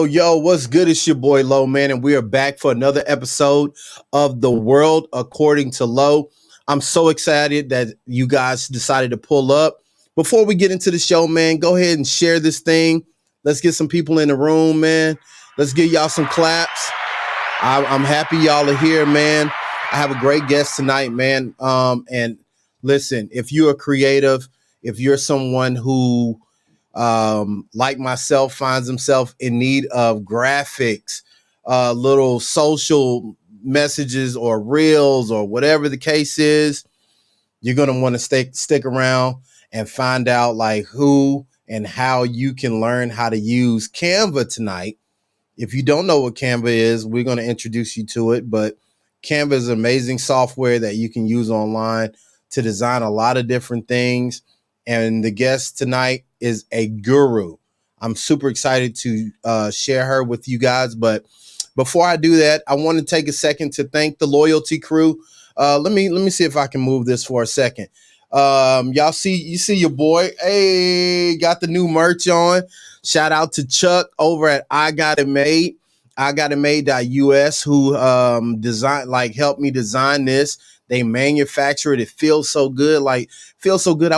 Yo, what's good? It's your boy Lo, man, and we are back for another episode of The World According to Lo. I'm so excited that you guys decided to pull up. Before we get into the show, man, go ahead and share this thing. Let's get some people in the room, man. Let's give y'all some claps. I'm happy y'all are here, man. I have a great guest tonight, man. And listen, if you're a creative, if you're someone who like myself, finds himself in need of graphics, little social messages or reels or whatever the case is, you're going to want to stick around and find out like who and how you can learn how to use Canva tonight. If you don't know what Canva is, we're going to introduce you to it, but Canva is amazing software that you can use online to design a lot of different things. And the guest tonight is a guru. I'm super excited to share her with you guys. But before I do that, I want to take a second to thank the Loyalty Crew. Let me see if I can move this for a second. You see your boy. Hey, got the new merch on. Shout out to Chuck over at I Got It Made, IGotItMade.us, who helped me design this. They manufacture it. It feels so good. I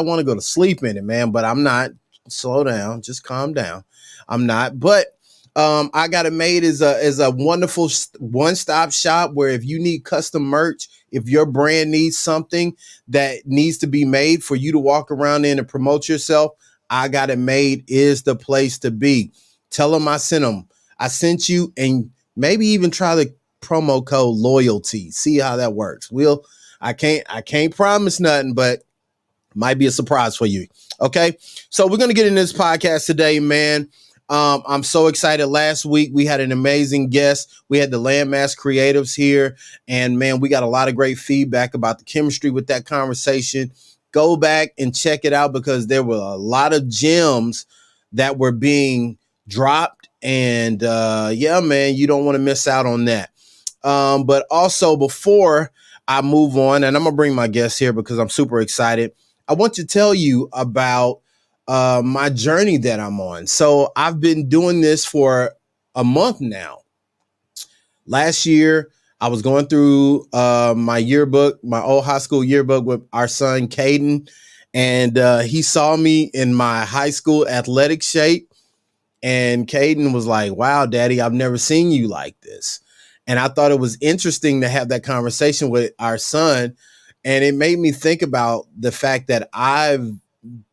want to go to sleep in it, man, but I'm not. Slow down. Just calm down. I'm not. But I Got It Made is a wonderful one-stop shop where if you need custom merch, if your brand needs something that needs to be made for you to walk around in and promote yourself, I Got It Made is the place to be. Tell them I sent them. I sent you, and maybe even try the promo code loyalty. See how that works. I can't promise nothing, but might be a surprise for you. Okay. So we're going to get into this podcast today, man. I'm so excited. Last week we had an amazing guest. We had the Landmass Creatives here, and man, we got a lot of great feedback about the chemistry with that conversation. Go back and check it out because there were a lot of gems that were being dropped, and yeah, man, you don't want to miss out on that. But also, before I move on, and I'm gonna bring my guest here because I'm super excited, I want to tell you about my journey that I'm on. So I've been doing this for a month now. Last year, I was going through my yearbook, my old high school yearbook with our son, Caden, and he saw me in my high school athletic shape. And Caden was like, "Wow, Daddy, I've never seen you like this." And I thought it was interesting to have that conversation with our son. And it made me think about the fact that I've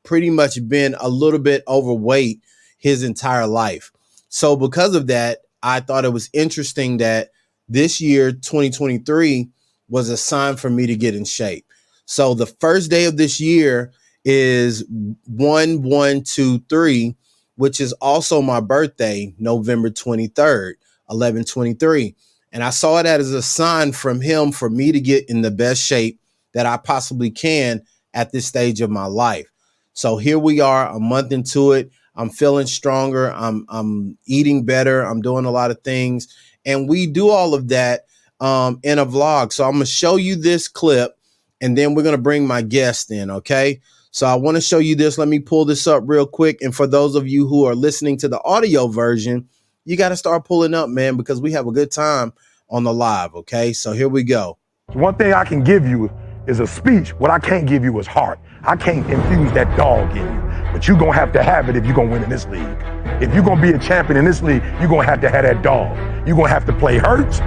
pretty much been a little bit overweight his entire life. So because of that, I thought it was interesting that this year, 2023, was a sign for me to get in shape. So the first day of this year is 1/1/23, which is also my birthday, November 23rd, 11/23. And I saw it as a sign from him for me to get in the best shape that I possibly can at this stage of my life. So here we are, a month into it. I'm feeling stronger. I'm eating better. I'm doing a lot of things. And we do all of that in a vlog. So I'm going to show you this clip, and then we're going to bring my guest in, okay? So I want to show you this. Let me pull this up real quick. And for those of you who are listening to the audio version, you got to start pulling up, man, because we have a good time on the live, okay? So here we go. One thing I can give you is a speech. What I can't give you is heart. I can't infuse that dog in you. But you're going to have it if you're going to win in this league. If you're going to be a champion in this league, you're going to have that dog. You're going to have to play hurt.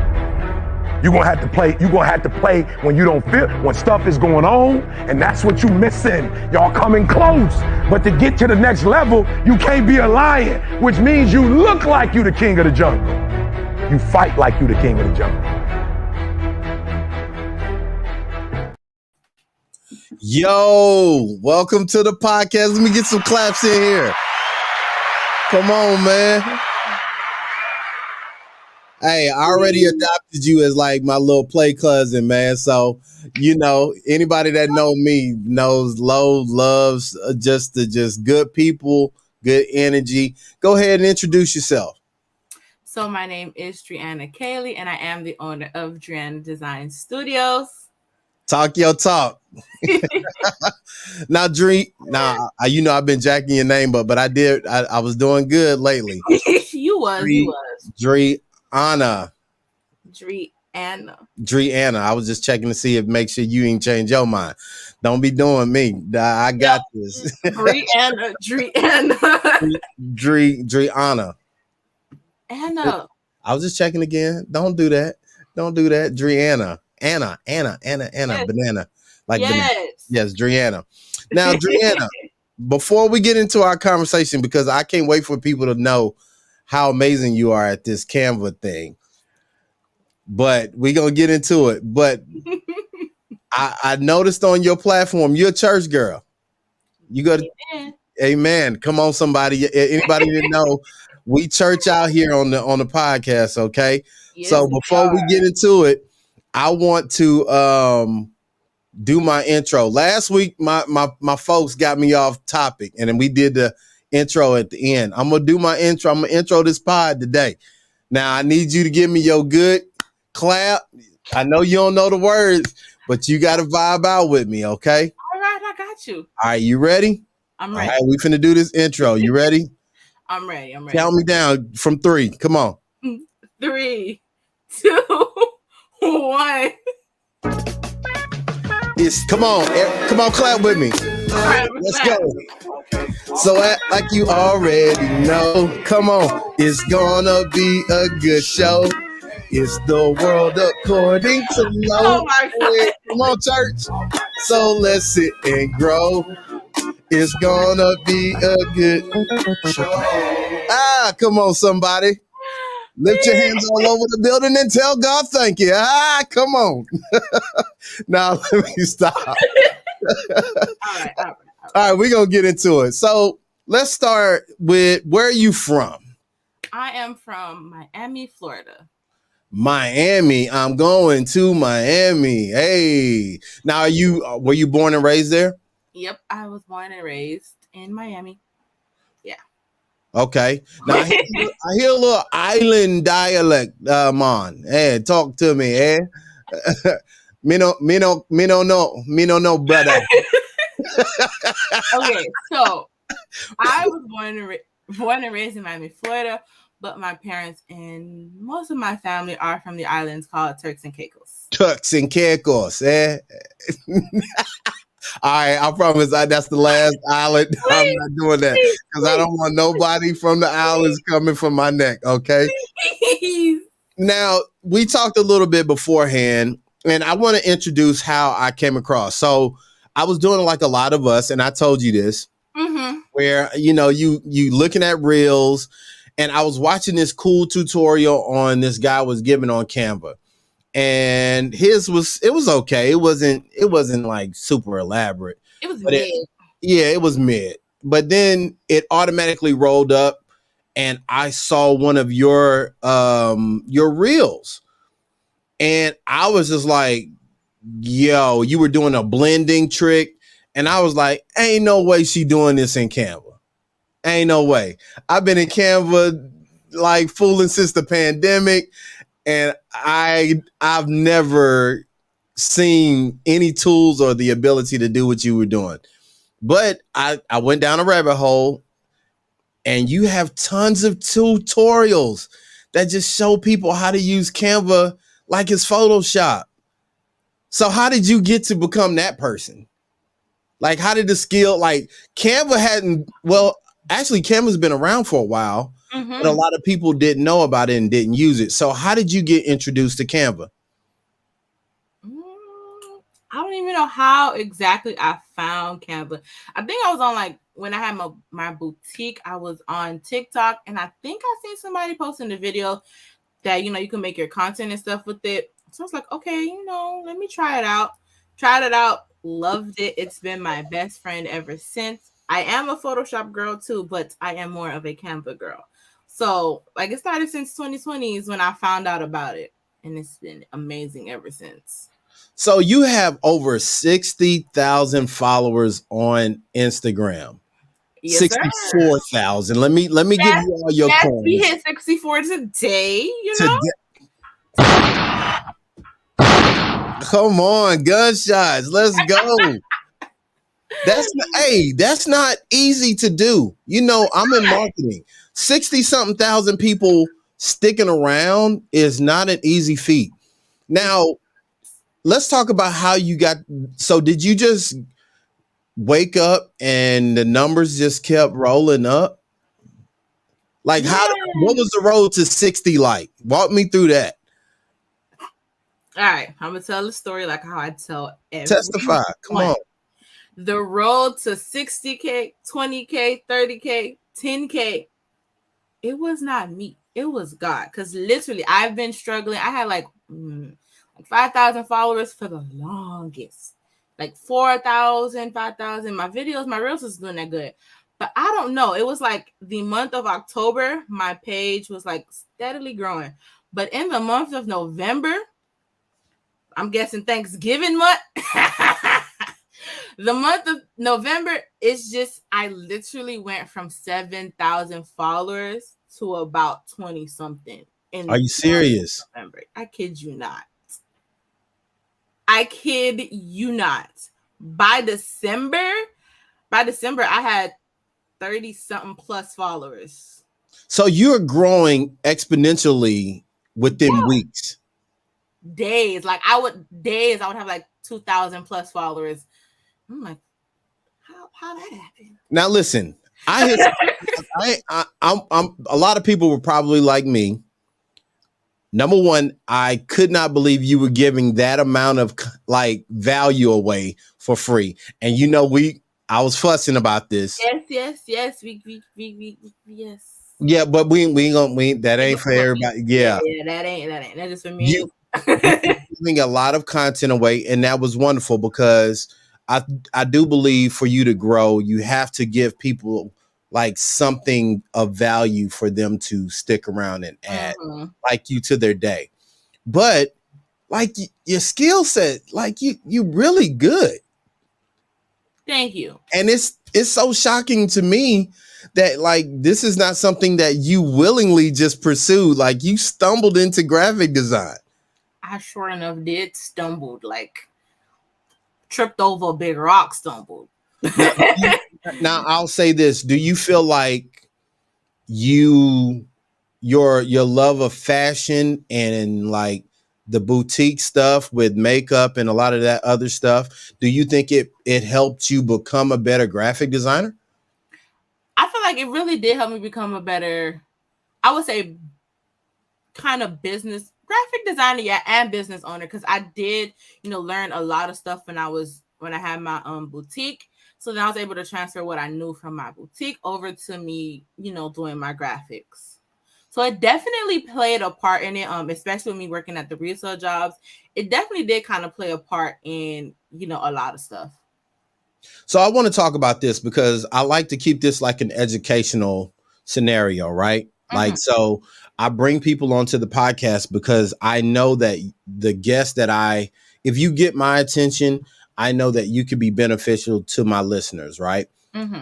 You're going to have to play when you don't feel, when stuff is going on, and that's what you missing. Y'all coming close, but to get to the next level, you can't be a lion, which means you look like you the king of the jungle. You fight like you the king of the jungle. Yo, welcome to the podcast. Let me get some claps in here. Come on, man. Hey, I already adopted you as like my little play cousin, man. So, anybody that know me knows Lo loves just good people, good energy. Go ahead and introduce yourself. So my name is Dreanna Caley, and I am the owner of Dreanna Design Studios. Talk your talk. Now, I've been jacking your name, but I was doing good lately. you was. Dreanna. Dreanna. I was just checking to see if make sure you ain't change your mind. Don't be doing me. I got this. Dreanna. Dreanna. Anna. I was just checking again. Don't do that. Dreanna. Anna. Yes. Banana. Like yes. banana. Yes, Dreanna. Now, Dreanna, before we get into our conversation, because I can't wait for people to know how amazing you are at this Canva thing. But we're going to get into it. But I noticed on your platform, you're a church girl. You got Amen. Come on, somebody. Anybody didn't know, we church out here on the podcast, okay? Yes, so before we get into it, I want to do my intro. Last week, my folks got me off topic, and then we did the intro at the end. I'm gonna do my intro. I'm gonna intro this pod today. Now I need you to give me your good clap. I know you don't know the words, but you got to vibe out with me, okay? All right, I got you. All right, you ready? I'm ready. All right, we finna do this intro. You ready? I'm ready. Count me down from 3. Come on. 3, 2, 1. Come on, clap with me. Right, let's go. So like you already know, come on, it's gonna be a good show. It's the world according to Lo. Oh my God. Come on, church. So let's sit and grow. It's gonna be a good show. Come on, somebody. Lift your hands all over the building and tell God thank you. Come on. Now let me stop. All right, we're going to get into it. So let's start with, where are you from? I am from Miami, Florida. Miami. I'm going to Miami. Hey. Now, were you born and raised there? Yep, I was born and raised in Miami. Yeah. Okay. Now I hear a little island dialect, man. Hey, talk to me, eh? me no know, brother. Okay, so I was born and raised in Miami, Florida, but my parents and most of my family are from the islands called Turks and Caicos. Turks and Caicos, eh? All right, I promise that's the last island. I'm not doing that because I don't want nobody from the islands coming from my neck, okay? Now, we talked a little bit beforehand, and I want to introduce how I came across. So I was doing like a lot of us, and I told you this, where, you looking at reels, and I was watching this cool tutorial on this guy was giving on Canva. And it was okay. It wasn't like super elaborate. It was mid. It was mid. But then it automatically rolled up, and I saw one of your reels. And I was just like, yo, you were doing a blending trick. And I was like, ain't no way she doing this in Canva. Ain't no way. I've been in Canva like fooling since the pandemic. And I've never seen any tools or the ability to do what you were doing. But I went down a rabbit hole, and you have tons of tutorials that just show people how to use Canva like it's Photoshop. So how did you get to become that person? Like, how did the skill, like Canva actually Canva's been around for a while. But a lot of people didn't know about it and didn't use it. So how did you get introduced to Canva? I don't even know how exactly I found Canva. I think I was on when I had my boutique, I was on TikTok, and I think I seen somebody posting the video that, you can make your content and stuff with it. So I was like, okay, let me try it out. Tried it out. Loved it. It's been my best friend ever since. I am a Photoshop girl too, but I am more of a Canva girl. So like it started since 2020 is when I found out about it, and it's been amazing ever since. So you have over 60,000 followers on Instagram. Yes, sir. 64,000. Let me give Yes, you all your yes, we coins hit 64 today. You know. today. Come on, gunshots. Let's go. That's not easy to do. You know, I'm in marketing. 60 something thousand people sticking around is not an easy feat. Now, let's talk about how you got. So, did you just wake up and the numbers just kept rolling up? Like, what was the road to 60 like? Walk me through that. All right, I'm gonna tell the story like how I tell Testify. Come on. The road to 60K, 20K, 30K, 10K, it was not me. It was God. Because literally, I've been struggling. I had like 5,000 followers for the longest. Like 4,000, 5,000. My videos, my reels was doing that good. But I don't know. It was like the month of October, my page was like steadily growing. But in the month of November, I'm guessing Thanksgiving month. The month of November, it's just, I literally went from 7,000 followers to about 20 something. Are you serious? November. I kid you not. I kid you not. By December, I had 30 something plus followers. So you're growing exponentially within weeks. Days. I would have like 2,000 plus followers. I'm like, how that happened? Now listen, I'm a lot of people were probably like me. Number one, I could not believe you were giving that amount of like value away for free. And you know, I was fussing about this. Yes. Yes. Yeah, but we that ain't for everybody. Yeah, that ain't. That is for me. Giving a lot of content away, and that was wonderful because I do believe for you to grow, you have to give people like something of value for them to stick around and add like you to their day. But like your skill set, like you really good. Thank you. And it's so shocking to me that like this is not something that you willingly just pursued. Like you stumbled into graphic design. I sure enough did stumbled, like tripped over a big rock, stumbled. Now I'll say this: do you feel like your love of fashion and like the boutique stuff with makeup and a lot of that other stuff, do you think it helped you become a better graphic designer? I feel like it really did help me become a better, I would say, kind of business graphic designer, yeah, and business owner, because I did, learn a lot of stuff when I had my boutique. So then I was able to transfer what I knew from my boutique over to me, doing my graphics. So it definitely played a part in it, especially with me working at the resale jobs. It definitely did kind of play a part in, a lot of stuff. So I want to talk about this because I like to keep this like an educational scenario, right? Like, so I bring people onto the podcast because I know that the guests that if you get my attention, I know that you could be beneficial to my listeners, right?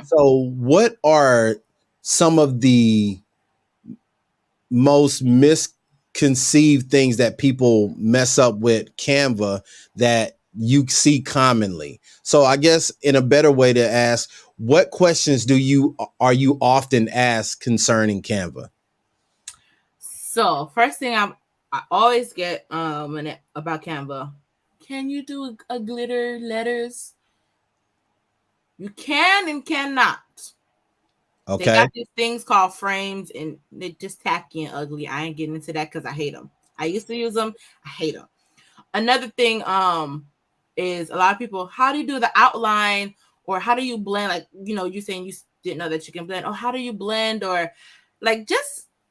So what are some of the most misconceived things that people mess up with Canva that you see commonly? So I guess in a better way to ask, what questions are you often asked concerning Canva? So first thing I always get about Canva, can you do a glitter letters? You can and cannot. Okay. They got these things called frames and they're just tacky and ugly. I ain't getting into that because I hate them. I used to use them. I hate them. Another thing is a lot of people, how do you do the outline or how do you blend? Like, you saying you didn't know that you can blend, or how do you blend, or like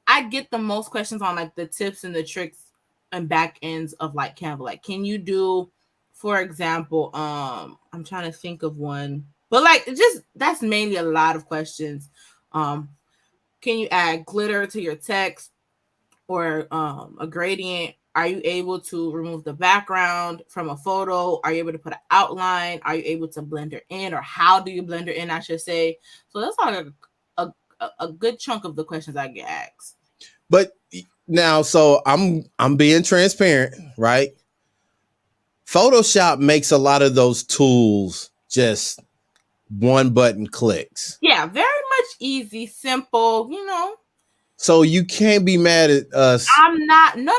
I get the most questions on like the tips and the tricks and back ends of like Canva. Like, can you do, for example, I'm trying to think of one. But like, that's mainly a lot of questions. Can you add glitter to your text or a gradient? Are you able to remove the background from a photo? Are you able to put an outline? Are you able to blend it in, or how do you blend it in, I should say? So that's like a good chunk of the questions I get asked. But now, so I'm being transparent, right? Photoshop makes a lot of those tools just one button clicks. Yeah, very much easy, simple, So you can't be mad at us. I'm not. No.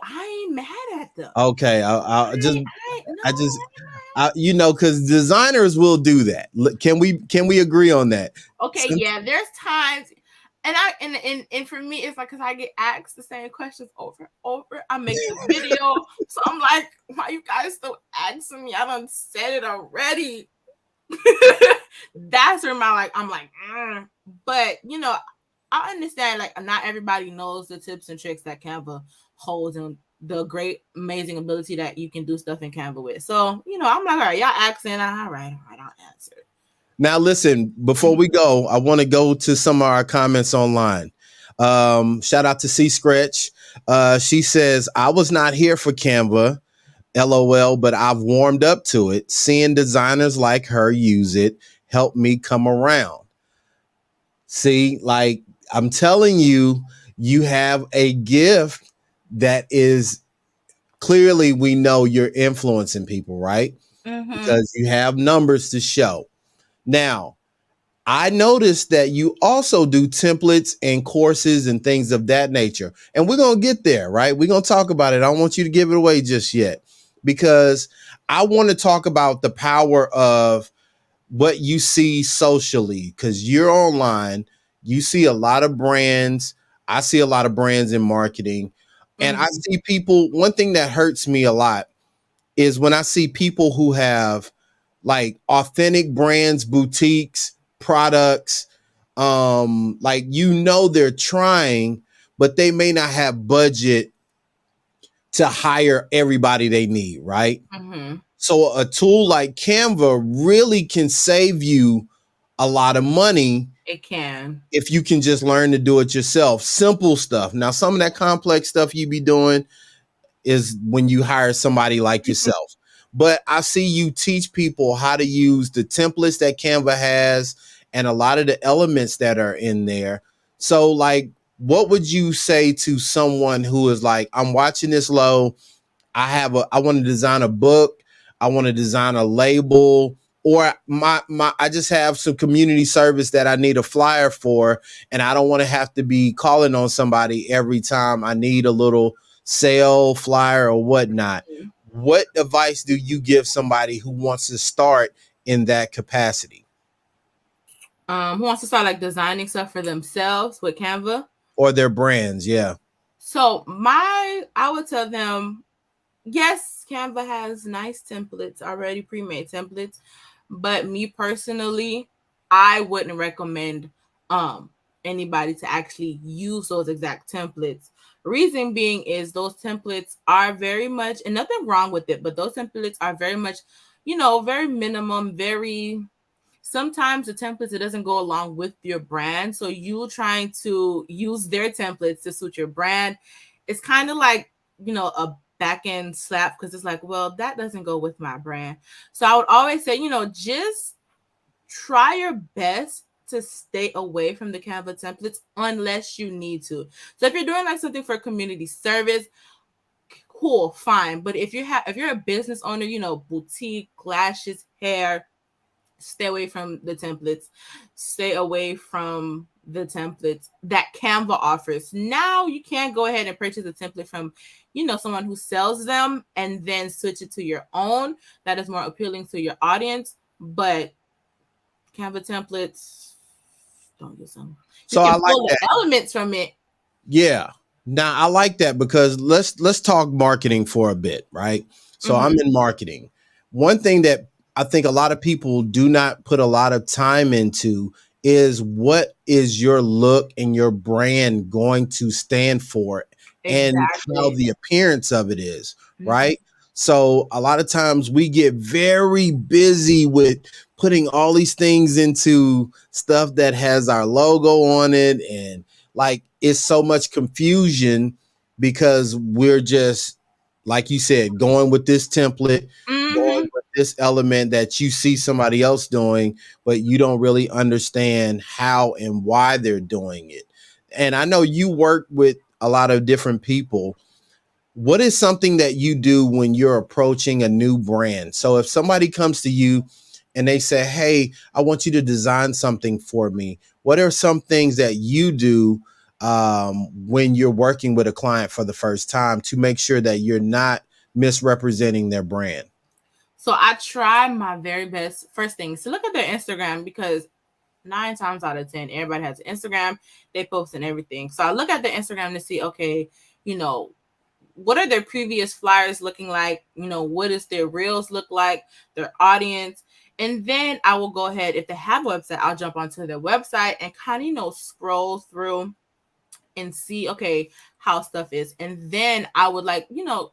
I ain't mad at them. Okay, I, I just, because designers will do that. Can we agree on that? Okay, yeah. There's times, and and for me, it's like because I get asked the same questions over and over. I make the video, so I'm like, why you guys still asking me? I done said it already. That's where I'm like, but I understand, like, not everybody knows the tips and tricks that Canva holds and the great, amazing ability that you can do stuff in Canva with. So, I'm like, all right, y'all asking, all right, I'll answer. Now, listen, before we go, I want to go to some of our comments online. Shout out to C Scratch. She says, I was not here for Canva, LOL, but I've warmed up to it. Seeing designers like her use it helped me come around. See, like, I'm telling you, you have a gift that is clearly, we know you're influencing people, right? Mm-hmm. Because you have numbers to show. Now, I noticed that you also do templates and courses and things of that nature. And we're going to get there, right? We're going to talk about it. I don't want you to give it away just yet, because I want to talk about the power of what you see socially, because you're online. You see a lot of brands. I see a lot of brands in marketing. And I see people, one thing that hurts me a lot is when I see people who have like authentic brands, boutiques, products, like, they're trying, but they may not have budget to hire everybody they need, right? So a tool like Canva really can save you a lot of money. It can. If you can just learn to do it yourself. Simple stuff. Now, some of that complex stuff you be doing is when you hire somebody like yourself. But I see you teach people how to use the templates that Canva has and a lot of the elements that are in there. So, like, what would you say to someone who is like, I'm watching this, Lo, I want to design a book, I want to design a label, or I just have some community service that I need a flyer for, and I don't want to have to be calling on somebody every time I need a little sale flyer or whatnot. What advice do you give somebody who wants to start in that capacity? Who wants to start like designing stuff for themselves with Canva or their brands? Yeah. So I would tell them, yes, Canva has nice templates, already pre-made templates, but me personally, I wouldn't recommend anybody to actually use those exact templates. Reason being is those templates are very much, and nothing wrong with it, but those templates are very much, very minimum, sometimes the templates, it doesn't go along with your brand. So you trying to use their templates to suit your brand, it's kind of like, a back end slap, because it's like, well, that doesn't go with my brand. So I would always say, just try your best to stay away from the Canva templates unless you need to. So if you're doing like something for community service, cool, fine. But if you're a business owner, boutique, lashes, hair, stay away from the templates. Stay away from the templates that Canva offers. Now you can go ahead and purchase a template from, someone who sells them and then switch it to your own. That is more appealing to your audience. But Canva templates, don't use them. So I like that. Elements from it. Yeah. Now I like that, because let's talk marketing for a bit, right? So I'm in marketing. One thing that I think a lot of people do not put a lot of time into is, what is your look and your brand going to stand for, and how the appearance of it is, right? So a lot of times we get very busy with putting all these things into stuff that has our logo on it. And like it's so much confusion because we're just, like you said, going with this template, going Mm-hmm. with this element that you see somebody else doing, but you don't really understand how and why they're doing it. And I know you work with a lot of different people. What is something that you do when you're approaching a new brand? So if somebody comes to you and they say, "Hey, I want you to design something for me," what are some things that you do when you're working with a client for the first time to make sure that you're not misrepresenting their brand? So I try my very best. First things to look at their Instagram, because 9 times out of 10, everybody has an Instagram. They post and everything. So I look at their Instagram to see, okay, you know, what are their previous flyers looking like? What does their reels look like? Their audience. And then I will go ahead, if they have a website, I'll jump onto their website and kind of, scroll through and see, okay, how stuff is. And then I would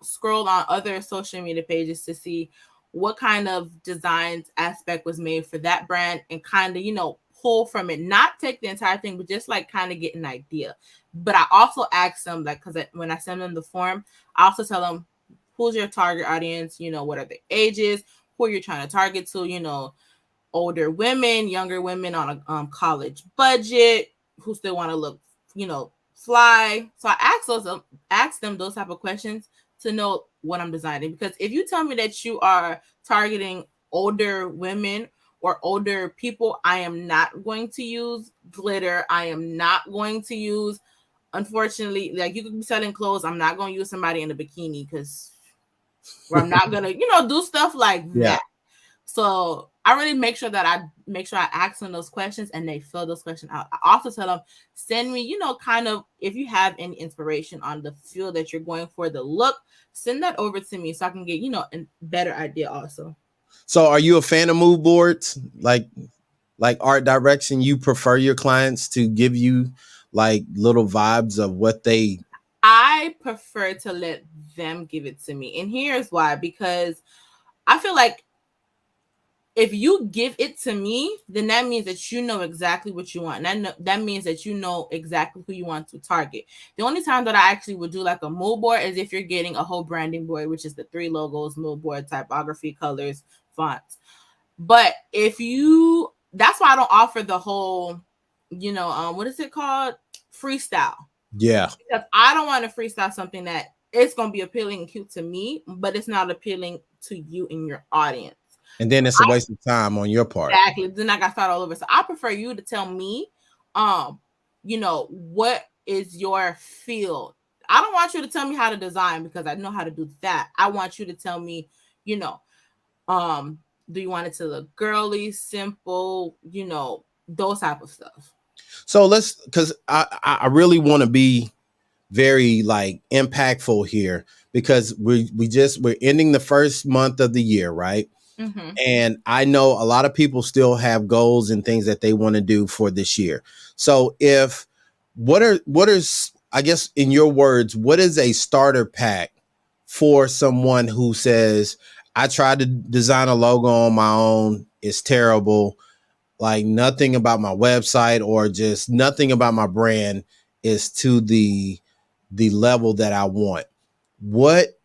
scroll on other social media pages to see what kind of designs aspect was made for that brand, and kind of, pull from it, not take the entire thing, but just like kind of get an idea. But I also ask them, like, because when I send them the form, I also tell them who's your target audience, what are the ages, who you're trying to target to, older women, younger women on a college budget who still want to look, fly. So I ask them those type of questions to know what I'm designing. Because if you tell me that you are targeting older women or older people, I am not going to use glitter. I am not going to use, unfortunately, like, you could be selling clothes. I'm not going to use somebody in a bikini, because I'm not going to, do stuff like Yeah. that. So I really make sure that I ask them those questions and they fill those questions out. I also tell them, send me, kind of, if you have any inspiration on the feel that you're going for, the look, send that over to me so I can get, a better idea also. So are you a fan of mood boards? Like art direction, you prefer your clients to give you like little vibes of what they. I prefer to let them give it to me. And here's why: because I feel like if you give it to me, then that means that you know exactly what you want. And that means that you know exactly who you want to target. The only time that I actually would do like a mood board is if you're getting a whole branding board, which is the 3 logos, mood board, typography, colors, fonts. But that's why I don't offer the whole, what is it called? Freestyle. Yeah. Because I don't want to freestyle something that it's going to be appealing and cute to me, but it's not appealing to you and your audience. And then it's a waste of time on your part. Exactly. Then I got to start all over. So I prefer you to tell me, what is your feel. I don't want you to tell me how to design, because I know how to do that. I want you to tell me, you know, do you want it to look girly, simple, those type of stuff. So because I really want to be very like impactful here, because we're ending the first month of the year, right? Mm-hmm. And I know a lot of people still have goals and things that they want to do for this year. So what is, I guess, in your words, what is a starter pack for someone who says, I tried to design a logo on my own, it's terrible, like nothing about my website or just nothing about my brand is to the level that I want. What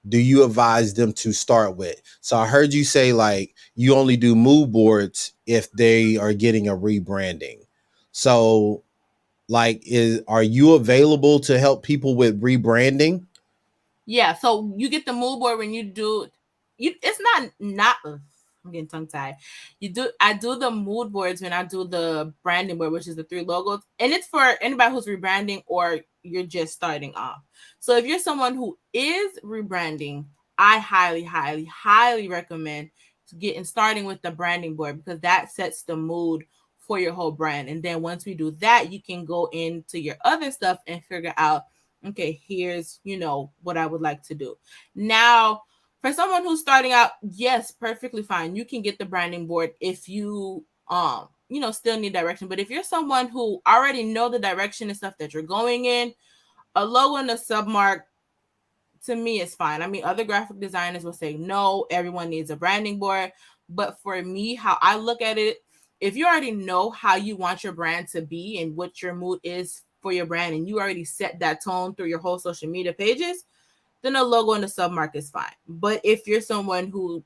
do you advise them to start with? So I heard you say like you only do mood boards if they are getting a rebranding. So like are you available to help people with rebranding? Yeah, so you get the mood board when you do it's not I'm getting tongue tied. I do the mood boards when I do the branding board, which is the 3 logos, and it's for anybody who's rebranding or you're just starting off. So if you're someone who is rebranding, I highly, highly, highly recommend starting with the branding board, because that sets the mood for your whole brand. And then once we do that, you can go into your other stuff and figure out, okay, here's, what I would like to do. Now, for someone who's starting out, yes, perfectly fine. You can get the branding board if you, still need direction. But if you're someone who already know the direction and stuff that you're going in, a logo and a submark, to me is fine. I mean, other graphic designers will say no, everyone needs a branding board. But for me, how I look at it, if you already know how you want your brand to be and what your mood is for your brand, and you already set that tone through your whole social media pages, then a logo in the submarket is fine. But if you're someone who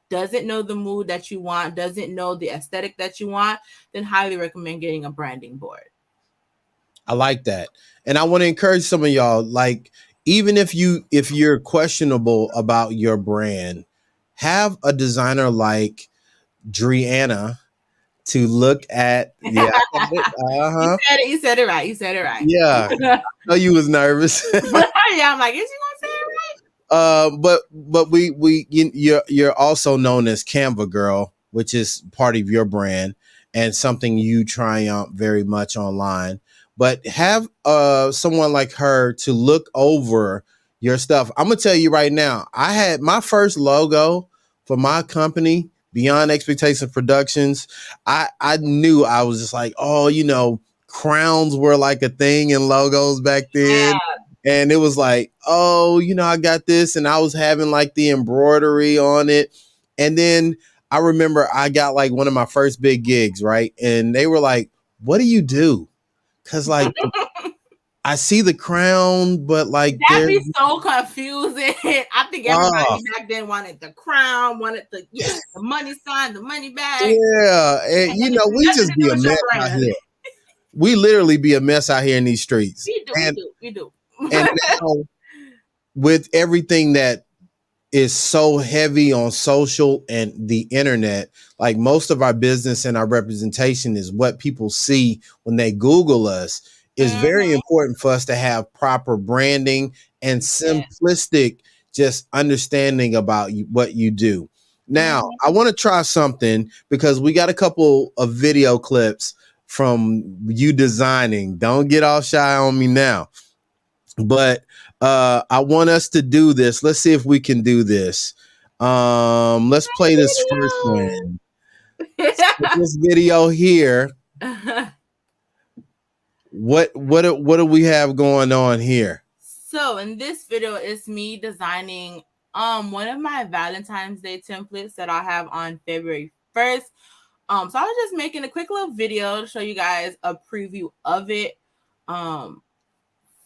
doesn't know the mood that you want, doesn't know the aesthetic that you want, then highly recommend getting a branding board. I like that. And I want to encourage some of y'all, like, even if you're questionable about your brand, have a designer like Dreanna to look at. Yeah. Uh-huh. You said it right. You said it right. Yeah. Oh, you was nervous. Yeah, I'm like, is she gonna say it right? But you're also known as Canva Girl, which is part of your brand and something you triumph very much online. But have someone like her to look over your stuff. I'm gonna tell you right now, I had my first logo for my company, Beyond Expectations Productions. I knew, I was just like, oh, crowns were like a thing in logos back then. Yeah. And it was like, oh, I got this, and I was having like the embroidery on it. And then I remember I got like one of my first big gigs, right? And they were like, what do you do? Because like I see the crown, but like that'd be so confusing. I think everybody back then wanted the crown, wanted the money sign, the money bag. Yeah, and we just be a mess out here. We literally be a mess out here in these streets. We do. And now, with everything that is so heavy on social and the internet, like most of our business and our representation is what people see when they Google us. It's very important for us to have proper branding and simplistic just understanding about what you do. Now, I want to try something because we got a couple of video clips from you designing. Don't get all shy on me now. But I want us to do this. Let's see if we can do this. Let's play this first one. This video here. What do we have going on here? So in this video, it's me designing one of my Valentine's Day templates that I have on February 1st. So I was just making a quick little video to show you guys a preview of it.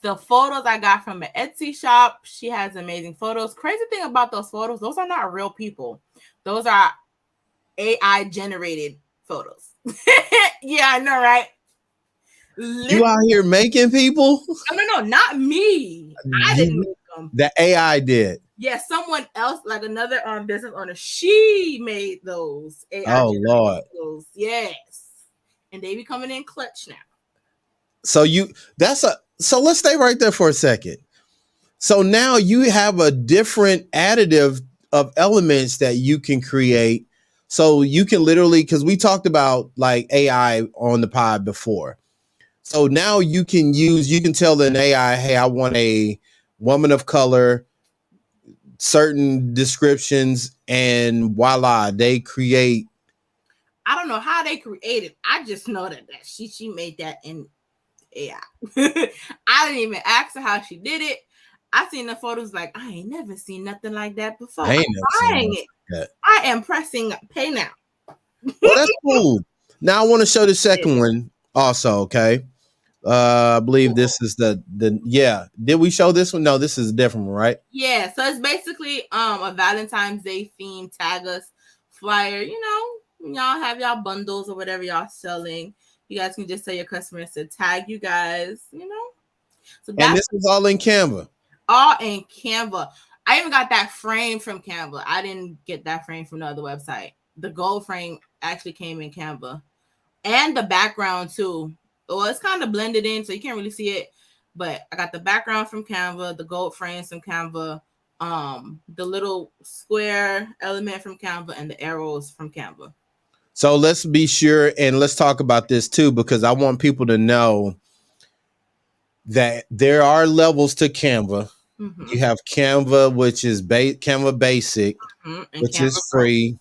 The photos I got from an Etsy shop. She has amazing photos. Crazy thing about those photos, those are not real people. Those are AI generated photos. Yeah, I know, right? You out here making people? No, not me. I didn't make them. The AI did. Yeah, someone else, like another business owner, she made those AI. Oh Lord. Photos. Yes. And they be coming in clutch now. So let's stay right there for a second. So now you have a different additive of elements that you can create. So you can literally, because we talked about like AI on the pod before. So now you can tell an AI, hey, I want a woman of color, certain descriptions, and voila, they create. I don't know how they created. I just know that she made that in AI. I didn't even ask her how she did it. I seen the photos like, I ain't never seen nothing like that before. I'm buying it. I am pressing pay now. Well, that's cool. Now I want to show the second one also, okay? I believe this is the Did we show this one? No, this is a different one, right? Yeah, so it's basically a Valentine's Day themed tag us flyer. Y'all have y'all bundles or whatever y'all selling. You guys can just tell your customers to tag you guys, So and this is all in Canva. All in Canva. I even got that frame from Canva. I didn't get that frame from the other website. The gold frame actually came in Canva. And the background too. Well, it's kind of blended in, so you can't really see it. But I got the background from Canva, the gold frames from Canva, the little square element from Canva, and the arrows from Canva. So let's be sure and let's talk about this too, because I want people to know that there are levels to Canva. Mm-hmm. You have Canva, which is Canva Basic, which Canva is free,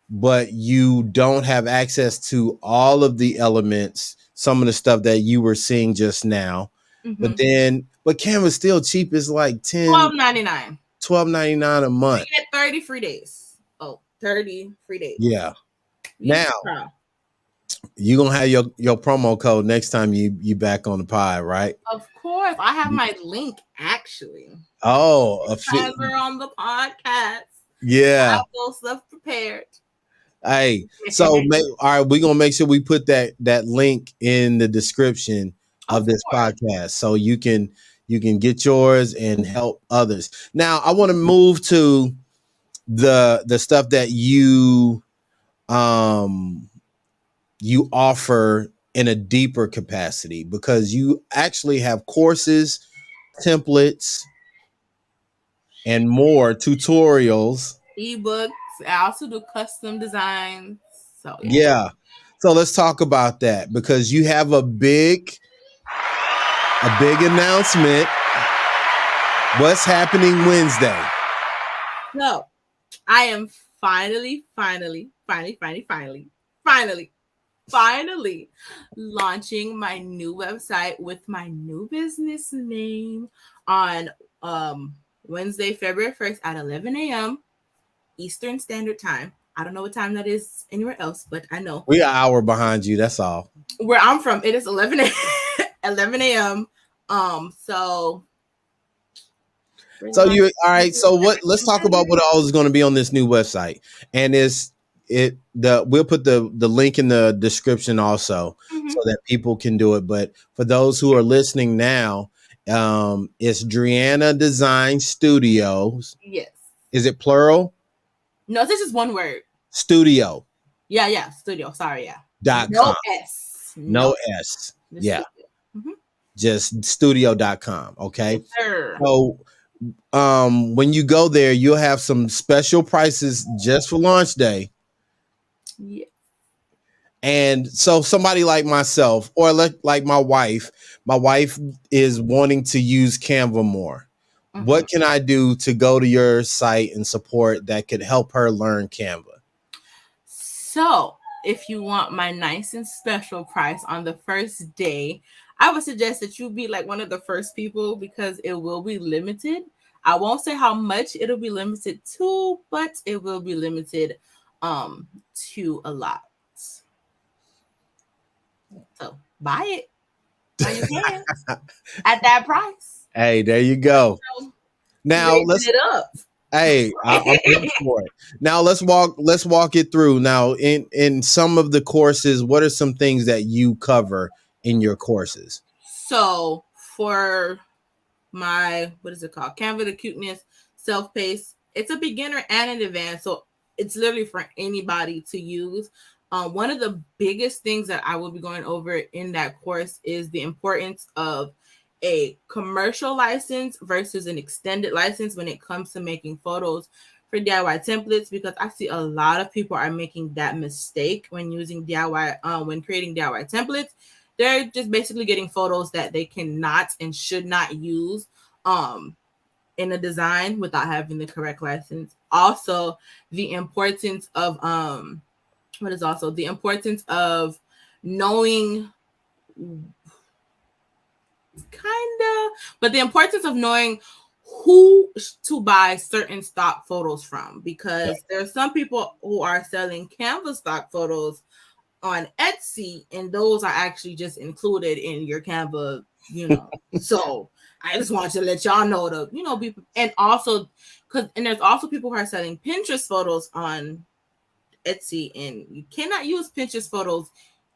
but you don't have access to all of the elements, some of the stuff that you were seeing just now. Mm-hmm. But then But Canva's still cheap. It's like $12.99. $12.99 a month. You get 30 free days. Oh, 30 free days. Yeah. You Now try. you're gonna have your promo code next time you back on the pod, right? Of course. I have my link actually. Oh, Because we're on the podcast. yeah. I have those stuff prepared. Hey, so all right, we're gonna make sure we put that link in the description of this podcast so you can get yours and help others. Now I want to move to the stuff that you offer in a deeper capacity, because you actually have courses, templates, and more tutorials, ebooks. I also do custom designs. So yeah. So let's talk about that, because you have a big announcement. What's happening Wednesday? So I am finally launching my new website with my new business name on Wednesday, February 1st at 11 a.m. Eastern Standard Time. I don't know what time that is anywhere else, but I know. We're an hour behind you. That's all. Where I'm from, it is 11 a.m. So you all right? So let's talk about what all is going to be on this new website, and we'll put the link in the description also, so that people can do it. But for those who are listening now, it's Dreanna Design Studios. Yes. Is it plural? No, this is one word. Studio. Yeah. Studio. Sorry, yeah. .com. No S. No S. Yeah. Just studio.com. Okay. Yes, sir. So when you go there, you'll have some special prices just for launch day. Yeah. And so somebody like myself, or like my wife is wanting to use Canva more. What can I do to go to your site and support that could help her learn Canva? So if you want my nice and special price on the first day, I would suggest that you be like one of the first people, because it will be limited. I won't say how much it'll be limited to, but it will be limited to a lot. So buy it while you can at that price. Hey, there you go. Now let's it up. Hey, I'm ready for it. Now let's walk it through. Now in some of the courses, what are some things that you cover in your courses? So for my, what is it called? Canva the Cuteness self-paced. It's a beginner and an advanced. So it's literally for anybody to use. One of the biggest things that I will be going over in that course is the importance of a commercial license versus an extended license when it comes to making photos for DIY templates, because I see a lot of people are making that mistake when using DIY, when creating DIY templates. They're just basically getting photos that they cannot and should not use in a design without having the correct license. Also, the importance of the importance of knowing the importance of knowing who to buy certain stock photos from, because there are some people who are selling Canva stock photos on Etsy, and those are actually just included in your Canva, So I just want to let y'all know to, and also there's also people who are selling Pinterest photos on Etsy, and you cannot use Pinterest photos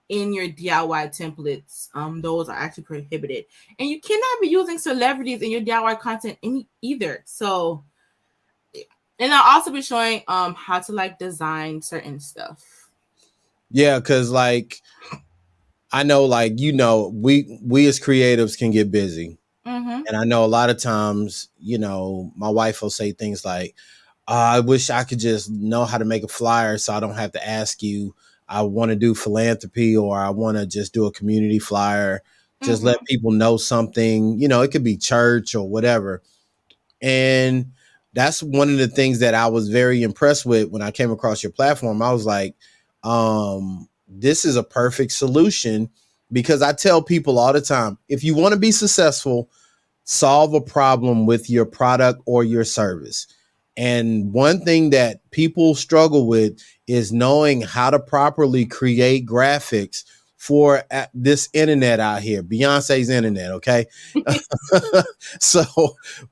in your DIY templates. Those are actually prohibited, and you cannot be using celebrities in your DIY content either. So, and I'll also be showing how to design certain stuff. Yeah, because I know, we as creatives can get busy, and I know a lot of times, my wife will say things like, I wish I could just know how to make a flyer so I don't have to ask you. I want to do philanthropy, or I want to just do a community flyer, just let people know something, it could be church or whatever. And that's one of the things that I was very impressed with when I came across your platform. I was like, this is a perfect solution, because I tell people all the time, if you want to be successful, solve a problem with your product or your service. And one thing that people struggle with is knowing how to properly create graphics for this internet out here, Beyonce's internet. Okay. So,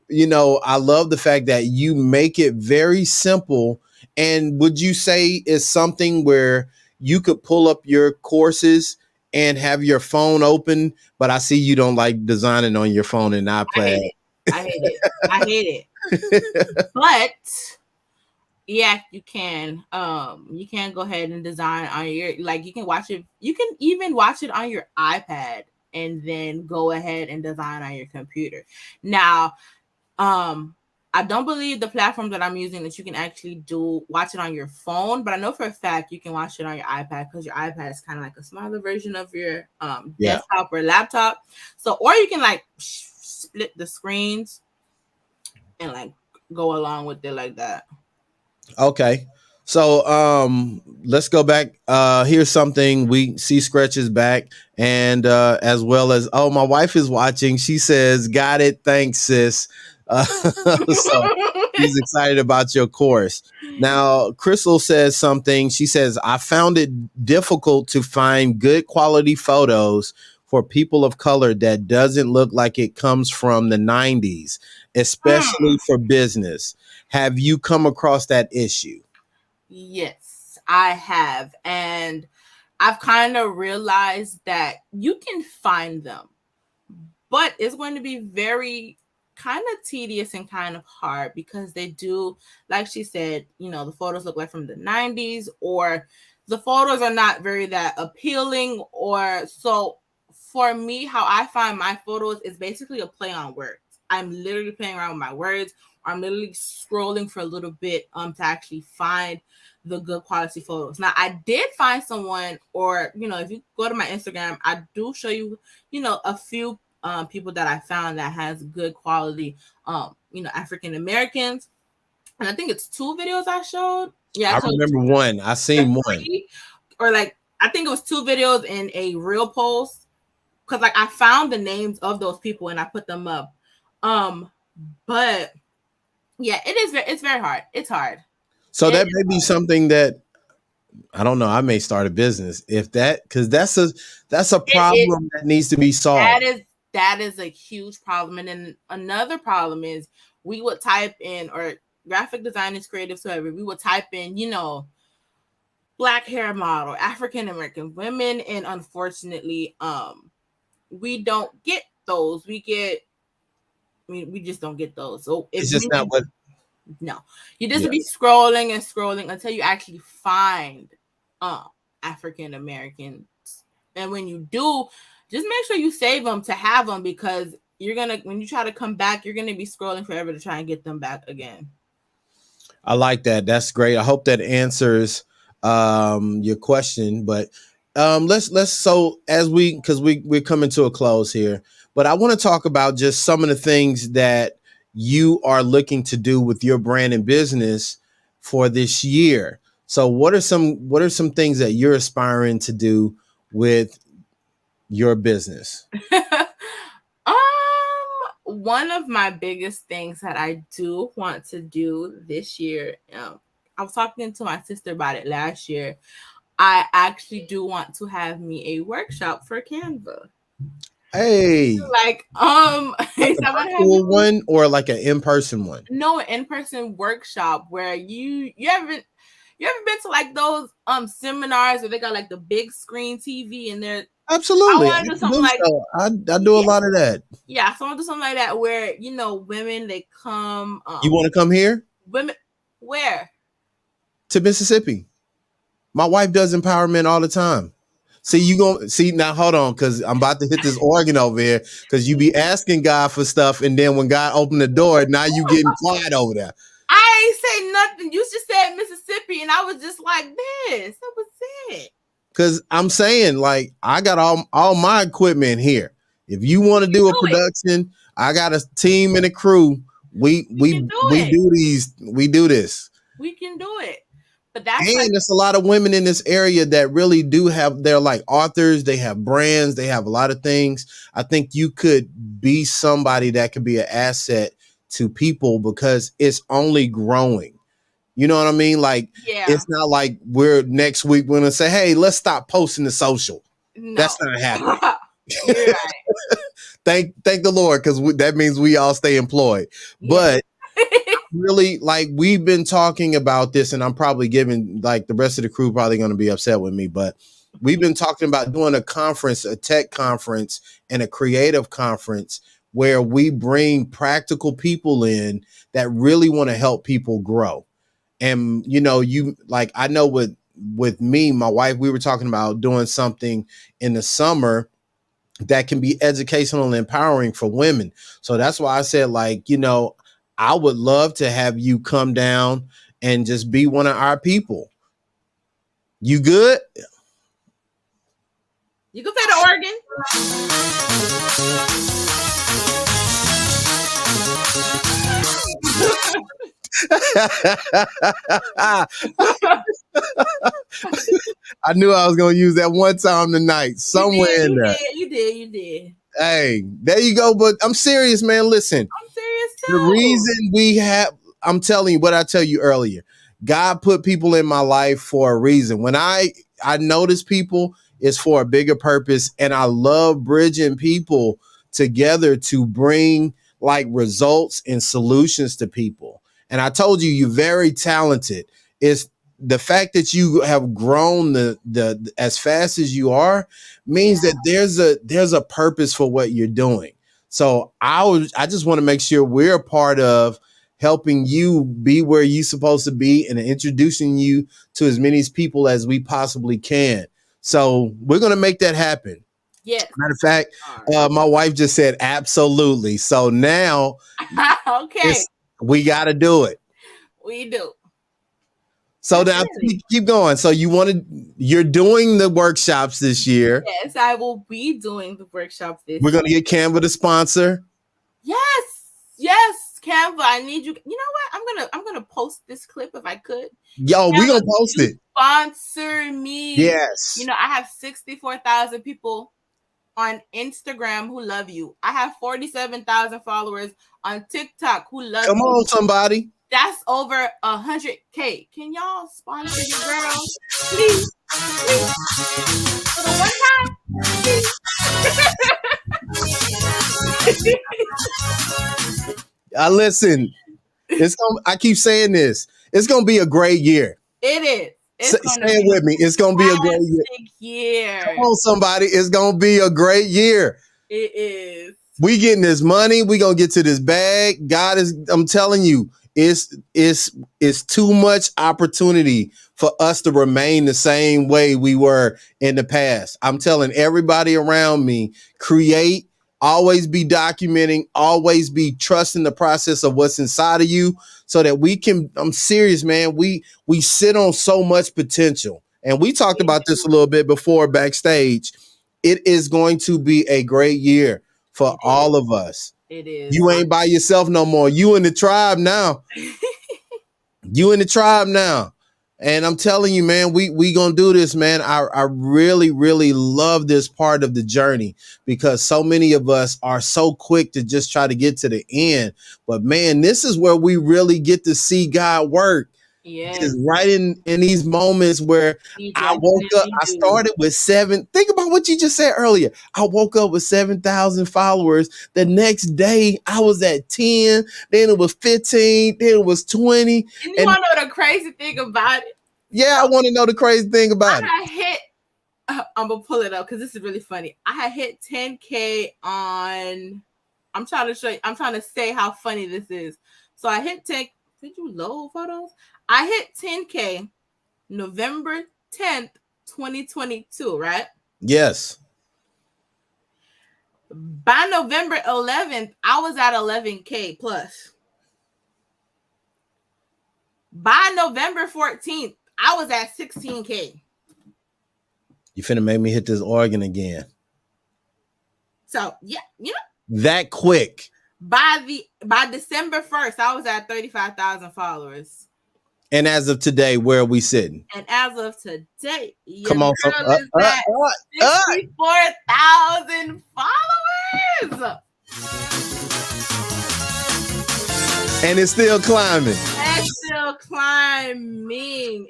I love the fact that you make it very simple. And would you say is something where you could pull up your courses and have your phone open? But I see you don't like designing on your phone and iPad. I hate it. I hate it. But yeah, you can. You can go ahead and design on you can watch it. You can even watch it on your iPad and then go ahead and design on your computer. Now, I don't believe the platform that I'm using that you can actually watch it on your phone, but I know for a fact you can watch it on your iPad because your iPad is kind of like a smaller version of your desktop or laptop. So, or you can split the screens and go along with it like that. Okay. So let's go back. Here's something we see Scratch's back, and as well as my wife is watching. She says, "Got it, thanks, sis." So she's excited about your course. Now, Crystal says something. She says, "I found it difficult to find good quality photos for people of color that doesn't look like it comes from the 90s, especially for business. Have you come across that issue?" Yes, I have. And I've kind of realized that you can find them, but it's going to be very kind of tedious and kind of hard because they do, like she said, the photos look like from the 90s, or the photos are not very that appealing. Or so for me, how I find my photos is basically a play on words. I'm literally playing around with my words. I'm literally scrolling for a little bit to actually find the good quality photos. Now, I did find someone, or if you go to my Instagram, I do show you, a few people that I found that has good quality, African Americans, and I think it's 2 videos I showed. Yeah, I remember one. I seen one, or I think it was 2 videos in a real post because I found the names of those people and I put them up. But yeah, it's very hard. It's hard. So that may be something that I don't know. I may start a business because that's a problem that needs to be solved. That is a huge problem. And then another problem is we would type in, or graphic designers, creatives, whoever, we would type in, black hair model, African American women, and unfortunately, we don't get those. We just don't get those. So it's just not what. No, you just be scrolling and scrolling until you actually find African Americans, and when you do, just make sure you save them to have them, because when you try to come back, you're gonna be scrolling forever to try and get them back again. I like that. That's great. I hope that answers your question. But let's so as because we're coming to a close here, but I want to talk about just some of the things that you are looking to do with your brand and business for this year. So what are some things that you're aspiring to do with your business? One of my biggest things that I do want to do this year, I was talking to my sister about it last year. I actually do want to have me a workshop for Canva. Hey, a virtual one or like an in-person one? No, an in-person workshop where you ever been to those seminars where they got the big screen TV and they're absolutely. I want to do something I do a lot of that. Yeah, so I want to do something like that where women, they come. You want to come here? Women, where? To Mississippi. My wife does empowerment all the time. See now, hold on, because I'm about to hit this organ over here, because you be asking God for stuff, and then when God opened the door, now you getting quiet over there. I ain't say nothing. You just said Mississippi, and I was just like this. That was it. Because I'm saying, I got all my equipment here. If you want to do a production, I got a team and a crew. We do this. We can do it. But that's And like, there's a lot of women in this area that really do they're like authors, they have brands, they have a lot of things. I think you could be somebody that could be an asset to people because it's only growing. You know what I mean? Like, yeah, it's not like we're next week we're gonna say, hey, let's stop posting the social. no. That's not happening. You're right. Thank the Lord, because that means we all stay employed. Yeah. But really, like, we've been talking about this, and I'm probably giving, like, the rest of the crew probably going to be upset with me, but we've been talking about doing a conference, a tech conference and a creative conference where we bring practical people in that really want to help people grow. And you know, you like, I know with me, my wife, we were talking about doing something in the summer that can be educational and empowering for women. So that's why I said, like, you know, I would love to have you come down and just be one of our people. You good? You can play the organ. I knew I was going to use that one time tonight, somewhere in there. You did. Hey, there you go. But I'm serious, man. Listen, I'm serious too. the reason we have, I'm telling you what I tell you earlier. God put people in my life for a reason. When I notice people, it's for a bigger purpose, and I love bridging people together to bring like results and solutions to people. And I told you, you're very talented. It's the fact that you have grown the as fast as you are means that there's a purpose for what you're doing. So I just want to make sure we're a part of helping you be where you're supposed to be and introducing you to as many people as we possibly can. So we're going to make that happen. Yes. Matter of fact, my wife just said absolutely. So now okay, we got to do it. we do. So now keep going. So you're doing the workshops this year. Yes, I will be doing the workshops this We're going to get Canva to sponsor. Yes, Canva. I need you. You know what? I'm gonna post this clip if I could. Yo, we're gonna post it. Sponsor me. Yes. You know, I have 64,000 people on Instagram who love you. I have 47,000 followers on TikTok who love you. Come on, somebody. That's over 100K. Can y'all sponsor your girl? Please. For the one time? Listen, I keep saying this. It's gonna be a great year. It is. Say it with me. It's gonna be a great year. Come on, somebody. It's gonna be a great year. It is. We getting this money. We gonna get to this bag. I'm telling you, it's too much opportunity for us to remain the same way we were in the past. I'm telling everybody around me, create, always be documenting, always be trusting the process of what's inside of you so that we can, I'm serious, man. We sit on so much potential. And we talked about this a little bit before backstage. It is going to be a great year for all of us. It is. You ain't by yourself no more. You in the tribe now. You in the tribe now. And I'm telling you, man, we gonna do this, man. I really, really love this part of the journey because so many of us are so quick to just try to get to the end. But man, this is where we really get to see God work. Yeah, Is right in these moments where I woke up, I started with 7. Think about what you just said earlier. I woke up with 7,000 followers. The next day I was at 10, then it was 15, then it was 20. And you want to know the crazy thing about it? Yeah, I want to know the crazy thing about it. I hit, I'm going to pull it up because this is really funny. I had hit 10K on, I'm trying to say how funny this is. So I hit 10, did you load photos? I hit 10K November 10th, 2022, right? Yes. By November 11th, I was at 11K plus. By November 14th, I was at 16K. You finna make me hit this organ again. So, yeah, you know. That quick. By December 1st, I was at 35,000 followers. And as of today, where are we sitting? And as of today, your Come on, girl is at 64,000 followers. And it's still climbing. It's still climbing.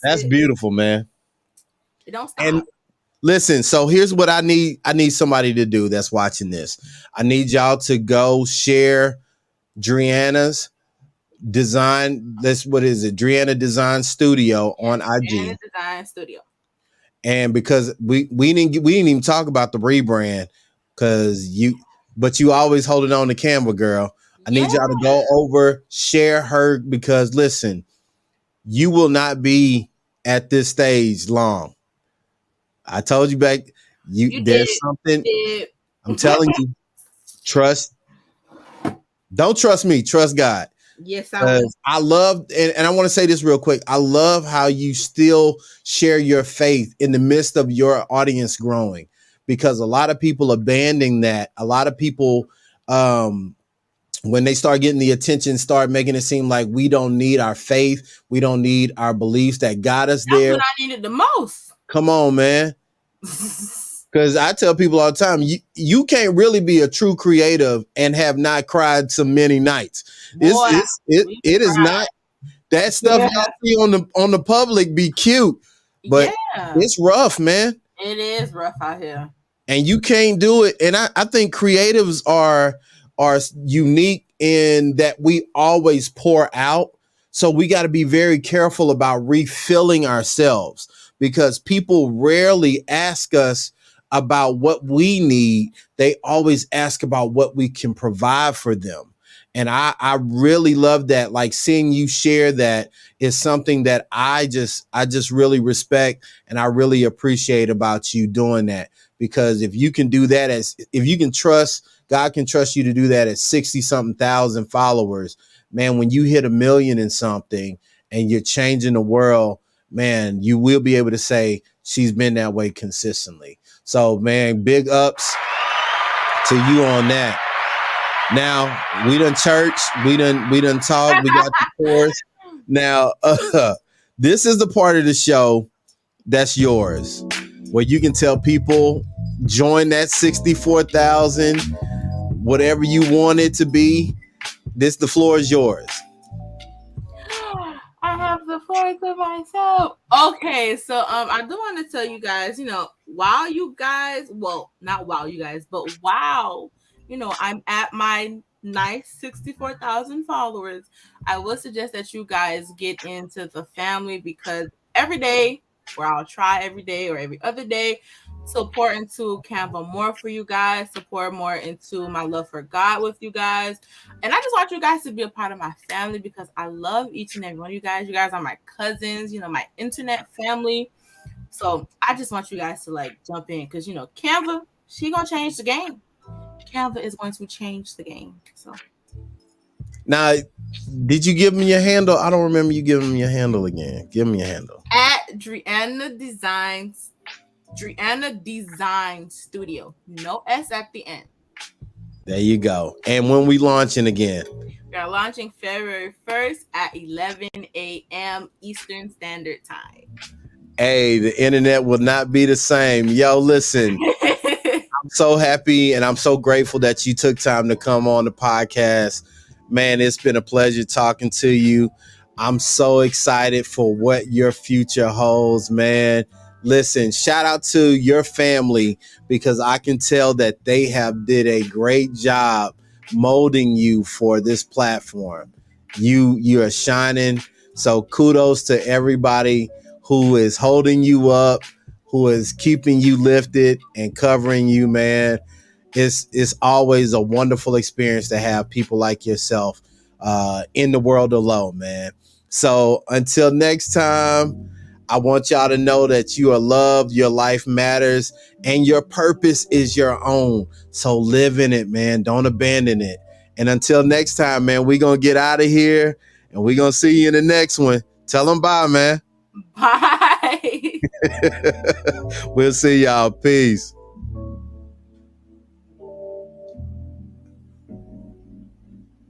That's beautiful, man. It don't stop. And listen, so here's what I need. I need somebody to do that's watching this. I need y'all to go share Dreanna's design. What is it? Dreanna Design Studio on IG. Dreanna Design Studio. And because we didn't even talk about the rebrand, but you always holding on to Canva, girl. I need y'all to go over, share her, because listen, you will not be at this stage long. I told you back, there's something. I'm telling you, trust. Don't trust me, trust God. Yes, I will. I love, and I want to say this real quick. I love how you still share your faith in the midst of your audience growing, because a lot of people abandoning that. A lot of people, when they start getting the attention, start making it seem like we don't need our faith. We don't need our beliefs that got us there. That's what I needed the most. Come on, man. Because I tell people all the time, you can't really be a true creative and have not cried so many nights. It is not that stuff y'all see on the public be cute, but it's rough, man. It is rough out here. And you can't do it. And I think creatives are unique in that we always pour out. So we got to be very careful about refilling ourselves, because people rarely ask us about what we need. They always ask about what we can provide for them. And I really love that. Like, seeing you share that is something that I just really respect, and I really appreciate about you doing that. Because if you can do that, if you can trust, God can trust you to do that at 60 something thousand followers, man, when you hit 1 million and something and you're changing the world, man, you will be able to say she's been that way consistently. So, man, big ups to you on that. Now, we done church, we done talk, we got the chorus. Now, this is the part of the show that's yours, where you can tell people, join that 64,000, whatever you want it to be. The floor is yours. I have the floor to myself. Okay, so I do want to tell you guys, while you guys, well, not while you guys, but while, I'm at my nice 64,000 followers, I would suggest that you guys get into the family, because every day, or I'll try every day or every other day, support into Canva more for you guys, support more into my love for God with you guys. And I just want you guys to be a part of my family, because I love each and every one of you guys. You guys are my cousins, my internet family. So I just want you guys to jump in, because Canva, she gonna change the game. Canva is going to change the game. So now, did you give me your handle? I don't remember you giving me your handle again. Give me your handle. At Dreanna Design Studio. No S at the end. There you go. And when we launching again? We are launching February 1st at 11 a.m. Eastern Standard Time. Hey, the internet will not be the same. Yo, listen. I'm so happy and I'm so grateful that you took time to come on the podcast. Man, it's been a pleasure talking to you. I'm so excited for what your future holds, man. Listen, shout out to your family, because I can tell that they have did a great job molding you for this platform. You are shining. So kudos to everybody who is holding you up, who is keeping you lifted and covering you, man. It's always a wonderful experience to have people like yourself in the world of low, man. So until next time, I want y'all to know that you are loved, your life matters, and your purpose is your own. So live in it, man. Don't abandon it. And until next time, man, we're going to get out of here, and we're going to see you in the next one. Tell them bye, man. Bye. We'll see y'all. Peace.